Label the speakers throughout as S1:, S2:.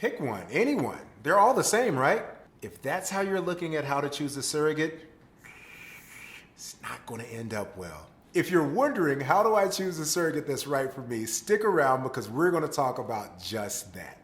S1: Pick one, anyone. They're all the same, right? If that's how you're looking at how to choose a surrogate, it's not going to end up well. If you're wondering, how do I choose a surrogate that's right for me, stick around because we're going to talk about just that.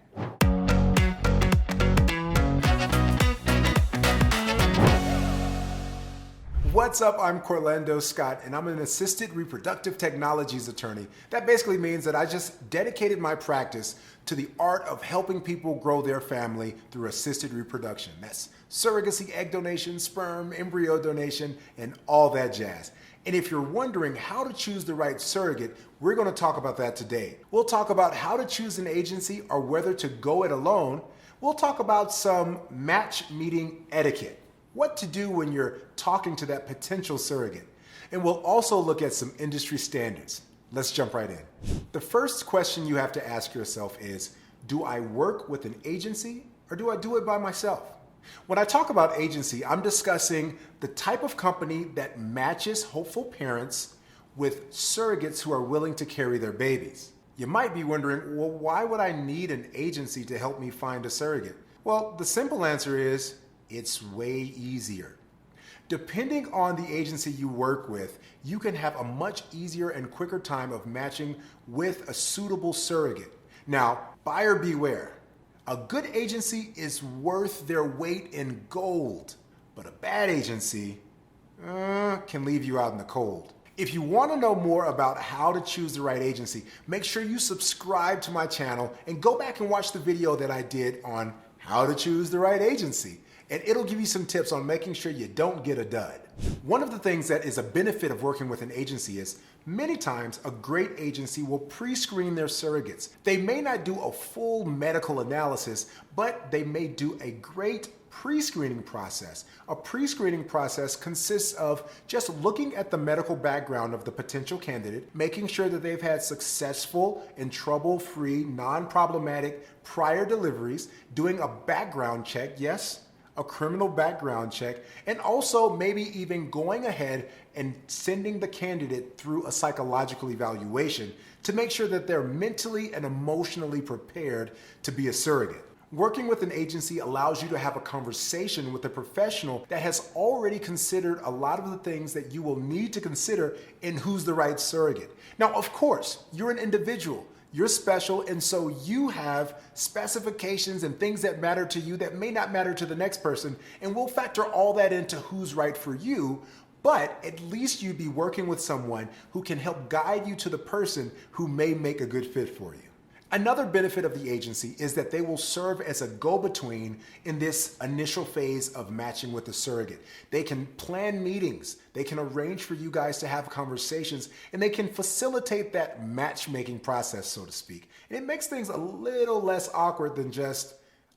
S1: What's up? I'm Corlando Scott, and I'm an assisted reproductive technologies attorney. That basically means that I just dedicated my practice to the art of helping people grow their family through assisted reproduction. That's surrogacy, egg donation, sperm, embryo donation, and all that jazz. And if you're wondering how to choose the right surrogate, we're going to talk about that today. We'll talk about how to choose an agency or whether to go it alone. We'll talk about some match meeting etiquette. What to do when you're talking to that potential surrogate. And we'll also look at some industry standards. Let's jump right in. The first question you have to ask yourself is, do I work with an agency or do I do it by myself? When I talk about agency, I'm discussing the type of company that matches hopeful parents with surrogates who are willing to carry their babies. You might be wondering, well, why would I need an agency to help me find a surrogate? Well, the simple answer is, it's way easier. Depending on the agency you work with, you can have a much easier and quicker time of matching with a suitable surrogate. Now, buyer beware. A good agency is worth their weight in gold, but a bad agency can leave you out in the cold. If you want to know more about how to choose the right agency, make sure you subscribe to my channel and go back and watch the video that I did on how to choose the right agency. And it'll give you some tips on making sure you don't get a dud. One of the things that is a benefit of working with an agency is many times a great agency will pre-screen their surrogates. They may not do a full medical analysis, but they may do a great pre-screening process. A pre-screening process consists of just looking at the medical background of the potential candidate, making sure that they've had successful and trouble-free, non-problematic prior deliveries, doing a background check, yes, a criminal background check, and also maybe even going ahead and sending the candidate through a psychological evaluation to make sure that they're mentally and emotionally prepared to be a surrogate. Working with an agency allows you to have a conversation with a professional that has already considered a lot of the things that you will need to consider in who's the right surrogate. Now, of course, you're an individual. You're special, and so you have specifications and things that matter to you that may not matter to the next person, and we'll factor all that into who's right for you, but at least you'd be working with someone who can help guide you to the person who may make a good fit for you. Another benefit of the agency is that they will serve as a go-between in this initial phase of matching with the surrogate. They can plan meetings, they can arrange for you guys to have conversations, and they can facilitate that matchmaking process, so to speak. And it makes things a little less awkward than just,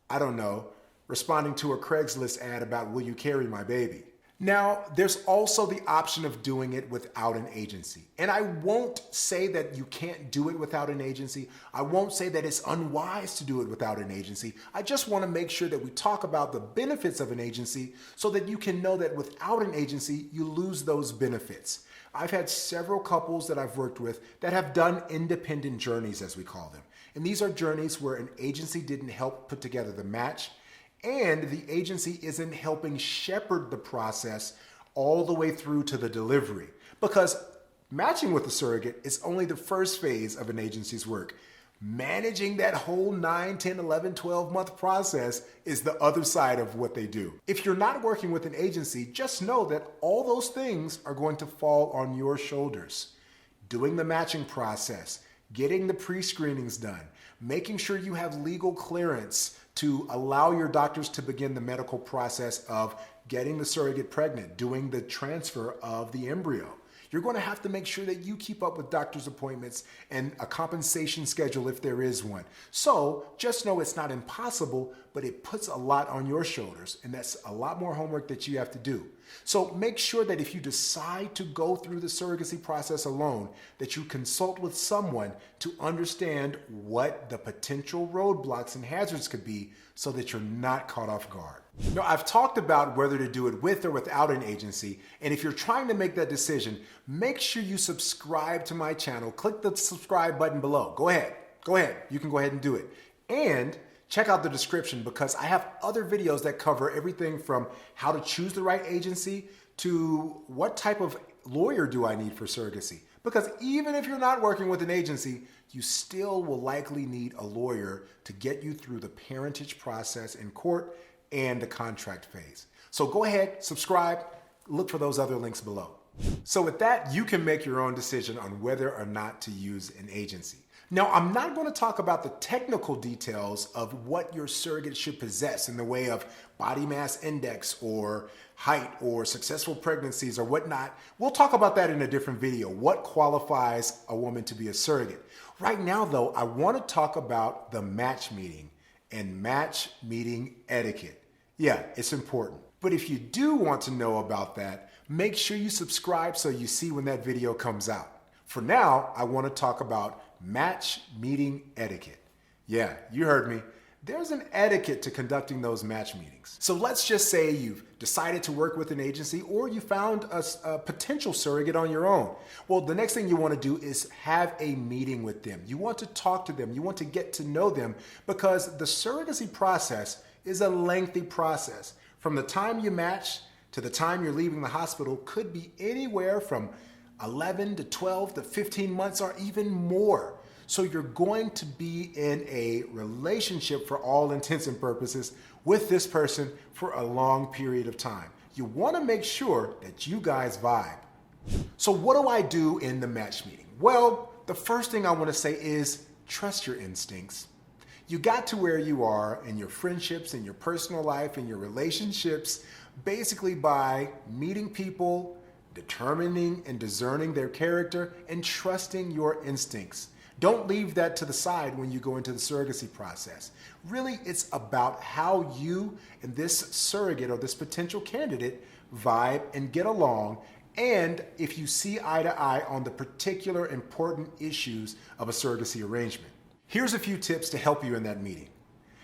S1: I don't know, responding to a Craigslist ad about, will you carry my baby? Now, there's also the option of doing it without an agency. And I won't say that you can't do it without an agency. I won't say that it's unwise to do it without an agency. I just want to make sure that we talk about the benefits of an agency so that you can know that without an agency, you lose those benefits. I've had several couples that I've worked with that have done independent journeys, as we call them. And these are journeys where an agency didn't help put together the match, and the agency isn't helping shepherd the process all the way through to the delivery. Because matching with a surrogate is only the first phase of an agency's work. Managing that whole 9, 10, 11, 12-month process is the other side of what they do. If you're not working with an agency, just know that all those things are going to fall on your shoulders. Doing the matching process, getting the pre-screenings done, making sure you have legal clearance to allow your doctors to begin the medical process of getting the surrogate pregnant, doing the transfer of the embryo. You're going to have to make sure that you keep up with doctor's appointments and a compensation schedule if there is one. So just know it's not impossible, but it puts a lot on your shoulders, and that's a lot more homework that you have to do. So make sure that if you decide to go through the surrogacy process alone, that you consult with someone to understand what the potential roadblocks and hazards could be so that you're not caught off guard. Now, I've talked about whether to do it with or without an agency, and if you're trying to make that decision, make sure you subscribe to my channel. Click the subscribe button below. Go ahead. You can go ahead and do it. And check out the description because I have other videos that cover everything from how to choose the right agency to what type of lawyer do I need for surrogacy. Because even if you're not working with an agency, you still will likely need a lawyer to get you through the parentage process in court and the contract phase. So go ahead, subscribe, look for those other links below. So with that, you can make your own decision on whether or not to use an agency. Now, I'm not going to talk about the technical details of what your surrogate should possess in the way of body mass index or height or successful pregnancies or whatnot. We'll talk about that in a different video, what qualifies a woman to be a surrogate. Right now, though, I want to talk about the match meeting and match meeting etiquette. Yeah, it's important. But if you do want to know about that, make sure you subscribe so you see when that video comes out. For now, I want to talk about match meeting etiquette. Yeah, you heard me. There's an etiquette to conducting those match meetings. So let's just say you've decided to work with an agency or you found a potential surrogate on your own. Well, the next thing you want to do is have a meeting with them. You want to talk to them. You want to get to know them because the surrogacy process is a lengthy process. From the time you match to the time you're leaving the hospital could be anywhere from 11 to 12 to 15 months or even more. So you're going to be in a relationship for all intents and purposes with this person for a long period of time. You want to make sure that you guys vibe. So what do I do in the match meeting? Well, the first thing I want to say is trust your instincts. You got to where you are in your friendships, in your personal life, in your relationships, basically by meeting people, determining and discerning their character, and trusting your instincts. Don't leave that to the side when you go into the surrogacy process. Really, it's about how you and this surrogate or this potential candidate vibe and get along, and if you see eye to eye on the particular important issues of a surrogacy arrangement. Here's a few tips to help you in that meeting.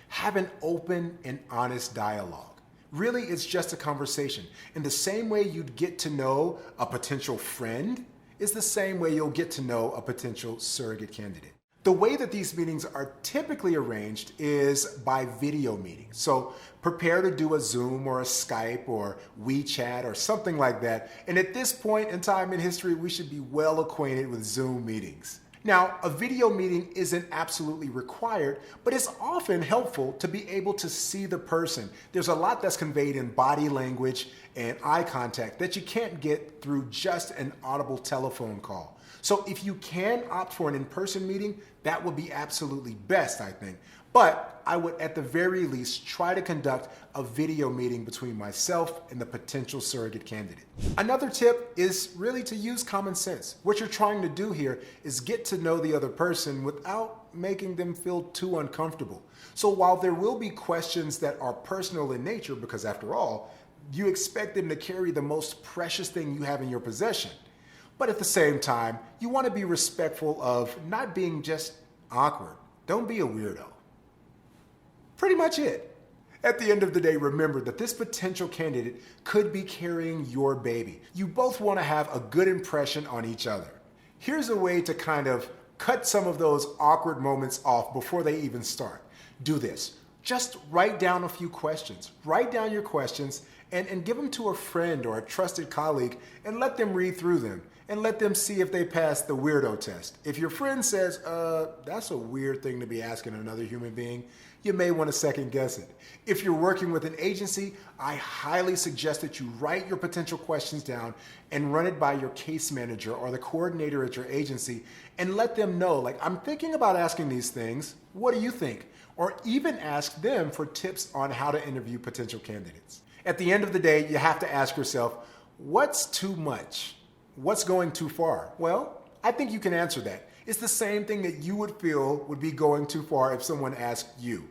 S1: Have an open and honest dialogue. Really, it's just a conversation. In the same way you'd get to know a potential friend is the same way you'll get to know a potential surrogate candidate. The way that these meetings are typically arranged is by video meetings. So prepare to do a Zoom or a Skype or WeChat or something like that. And at this point in time in history, we should be well acquainted with Zoom meetings. Now, a video meeting isn't absolutely required, but it's often helpful to be able to see the person. There's a lot that's conveyed in body language and eye contact that you can't get through just an audible telephone call. So if you can opt for an in-person meeting, that would be absolutely best, I think. But I would at the very least try to conduct a video meeting between myself and the potential surrogate candidate. Another tip is really to use common sense. What you're trying to do here is get to know the other person without making them feel too uncomfortable. So while there will be questions that are personal in nature, because after all, you expect them to carry the most precious thing you have in your possession. But at the same time, you want to be respectful of not being just awkward. Don't be a weirdo. Pretty much it. At the end of the day, remember that this potential candidate could be carrying your baby. You both want to have a good impression on each other. Here's a way to kind of cut some of those awkward moments off before they even start. Do this. Just write down a few questions. Write down your questions and give them to a friend or a trusted colleague and let them read through them and let them see if they pass the weirdo test. If your friend says, that's a weird thing to be asking another human being, you may want to second guess it. If you're working with an agency, I highly suggest that you write your potential questions down and run it by your case manager or the coordinator at your agency and let them know, like, I'm thinking about asking these things. What do you think? Or even ask them for tips on how to interview potential candidates. At the end of the day, you have to ask yourself, what's too much? What's going too far? Well, I think you can answer that. It's the same thing that you would feel would be going too far if someone asked you.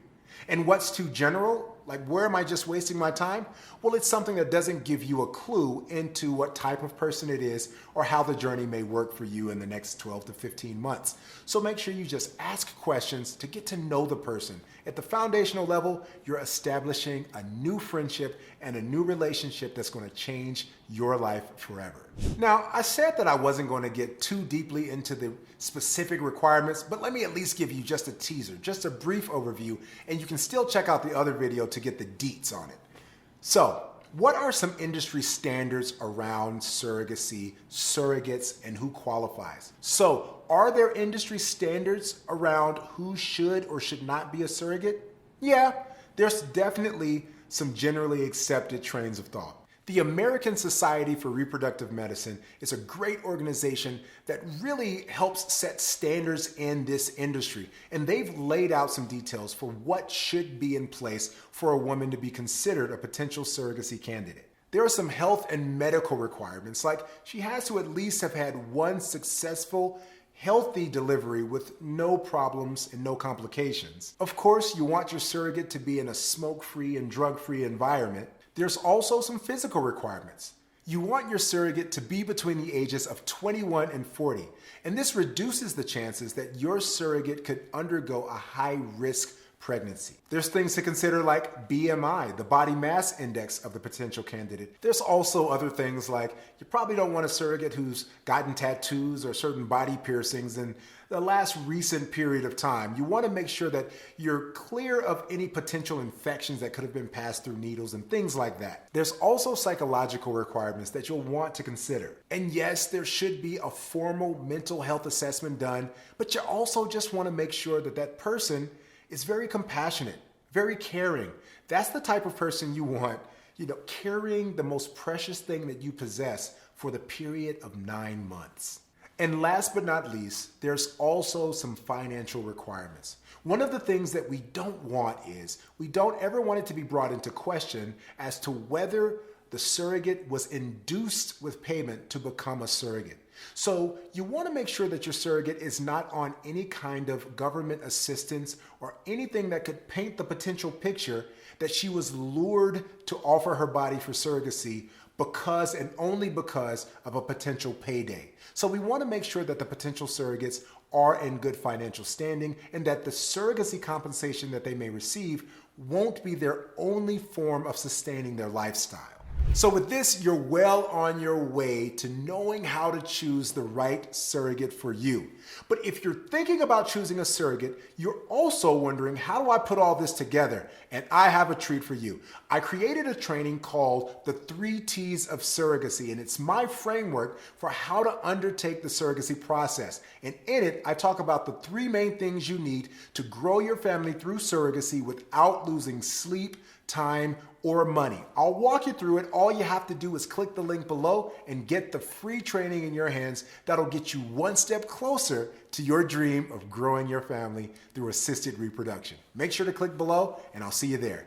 S1: And what's too general? Like, where am I just wasting my time? Well, it's something that doesn't give you a clue into what type of person it is or how the journey may work for you in the next 12 to 15 months. So make sure you just ask questions to get to know the person At the foundational level, you're establishing a new friendship and a new relationship that's going to change your life forever. Now, I said that I wasn't going to get too deeply into the specific requirements, but let me at least give you just a teaser, just a brief overview, and you can still check out the other video to get the deets on it. So, what are some industry standards around surrogacy, surrogates, and who qualifies? So, are there industry standards around who should or should not be a surrogate? Yeah, there's definitely some generally accepted trains of thought. The American Society for Reproductive Medicine is a great organization that really helps set standards in this industry. And they've laid out some details for what should be in place for a woman to be considered a potential surrogacy candidate. There are some health and medical requirements, like she has to at least have had one successful healthy delivery with no problems and no complications. Of course, you want your surrogate to be in a smoke-free and drug-free environment. There's also some physical requirements. You want your surrogate to be between the ages of 21 and 40, and this reduces the chances that your surrogate could undergo a high-risk pregnancy. There's things to consider like BMI, the body mass index of the potential candidate. There's also other things like you probably don't want a surrogate who's gotten tattoos or certain body piercings in the last recent period of time. You want to make sure that you're clear of any potential infections that could have been passed through needles and things like that. There's also psychological requirements that you'll want to consider. And yes, there should be a formal mental health assessment done, but you also just want to make sure that that person is very compassionate, very caring. That's the type of person you want, carrying the most precious thing that you possess for the period of 9 months. And last but not least, there's also some financial requirements. One of the things that we don't want is we don't ever want it to be brought into question as to whether the surrogate was induced with payment to become a surrogate. So you want to make sure that your surrogate is not on any kind of government assistance or anything that could paint the potential picture that she was lured to offer her body for surrogacy because and only because of a potential payday. So we want to make sure that the potential surrogates are in good financial standing and that the surrogacy compensation that they may receive won't be their only form of sustaining their lifestyle. So with this, you're well on your way to knowing how to choose the right surrogate for you. But if you're thinking about choosing a surrogate, you're also wondering, how do I put all this together? And I have a treat for you. I created a training called the 3 T's of Surrogacy, and it's my framework for how to undertake the surrogacy process. And in it, I talk about the 3 main things you need to grow your family through surrogacy without losing sleep, time, or money. I'll walk you through it. All you have to do is click the link below and get the free training in your hands that'll get you one step closer to your dream of growing your family through assisted reproduction. Make sure to click below and I'll see you there.